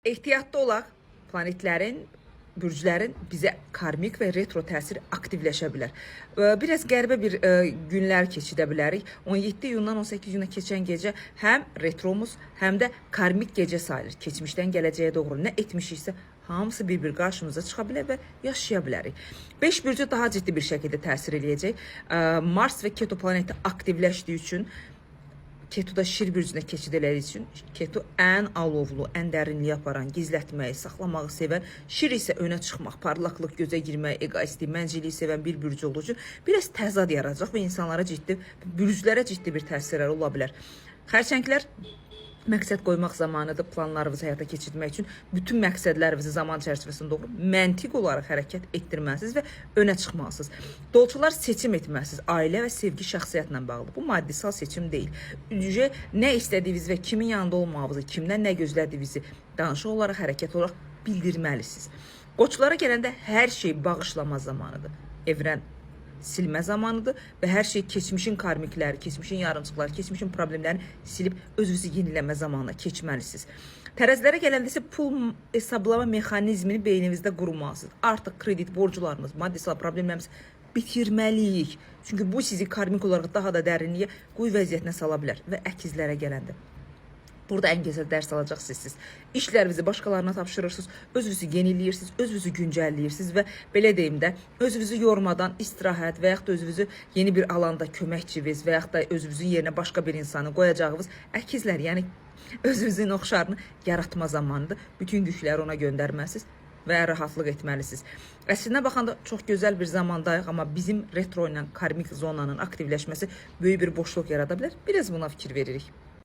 Ehtiyatlı olaq, planetlərin, bürclərin bizə karmik və retro təsiri aktivləşə bilər. Biraz qəribə bir günlər keçidə bilərik. 17 iyundan 18 iyuna keçən gecə həm retromuz, həm də karmik gecə sayılır. Keçmişdən gələcəyə doğru nə etmişiksə, hamısı bir-bir qarşımıza çıxa bilər və yaşaya bilərik. 5 bürcə daha ciddi bir şəkildə təsir eləyəcək. Mars və Ketu planeti aktivləşdiyi üçün, Ketu'da şir bürcünə keçid elədiyi üçün, Ketu ən alovlu, ən dərinliyə aparan, gizlətməyi, saxlamağı sevən, şir isə önə çıxmaq, parlaqlıq, gözə girmək, egoistlik, mənciliyi sevən bir bürcü olduğu üçün biraz təzad yaradacaq və insanlara ciddi, bürclərə ciddi bir təsirləri ola bilər. Xərçənglər məqsəd qoymaq zamanıdır, planlarınızı həyata keçirmək üçün bütün məqsədlərinizi zaman çərçivəsində doğru məntiq olaraq hərəkət etdirməlisiniz və önə çıxmalısınız. Dolçular seçim etməlisiniz, ailə və sevgi şəxsiyyətlə bağlı. Bu maddisal seçim deyil. Nə istədiyiniz və kimin yanında olmağınızı, kimdən nə gözlədiyinizi danışıq olaraq, hərəkət olaraq bildirməlisiniz. Qoçlara gələndə hər şey bağışlama zamanıdır. Evrən silmə zamanıdır və hər şey keçmişin karmikləri, keçmişin yarımçıqları, keçmişin problemlərini silib özünüzü yeniləmə zamanına keçməlisiniz. Tərəzilərə gələndə isə pul hesablama mexanizmini beyninizdə qurmalısınız. Artıq kredit borcularınız, maddisal problemlərimiz bitirməliyik. Çünki bu sizi karmik olaraq daha da dərinliyə, quyu vəziyyətinə sala bilər və əkizlərə gələndə. Burada ən gözəl dərs alacaqsınız. İşlərinizi başqalarına tapşırırsınız, özünüzü yeniləyirsiniz, özünüzü güncəlləyirsiniz və belə deyim də, özünüzü yormadan istirahət və yaxud da özünüzü yeni bir alanda köməkçiniz və yaxud da özünüzün yerinə başqa bir insanı qoyacağınız əkizlər, yəni özünüzün oxşarını yaratma zamanıdır. Bütün gücləri ona göndərməlisiniz və rahatlıq etməlisiniz. Əslinə baxanda çox gözəl bir zamandayıq, amma bizim retro ilə karmik zonanın aktivləşməsi böyük bir boşluq yarada bilər. Biraz buna fikir veririk.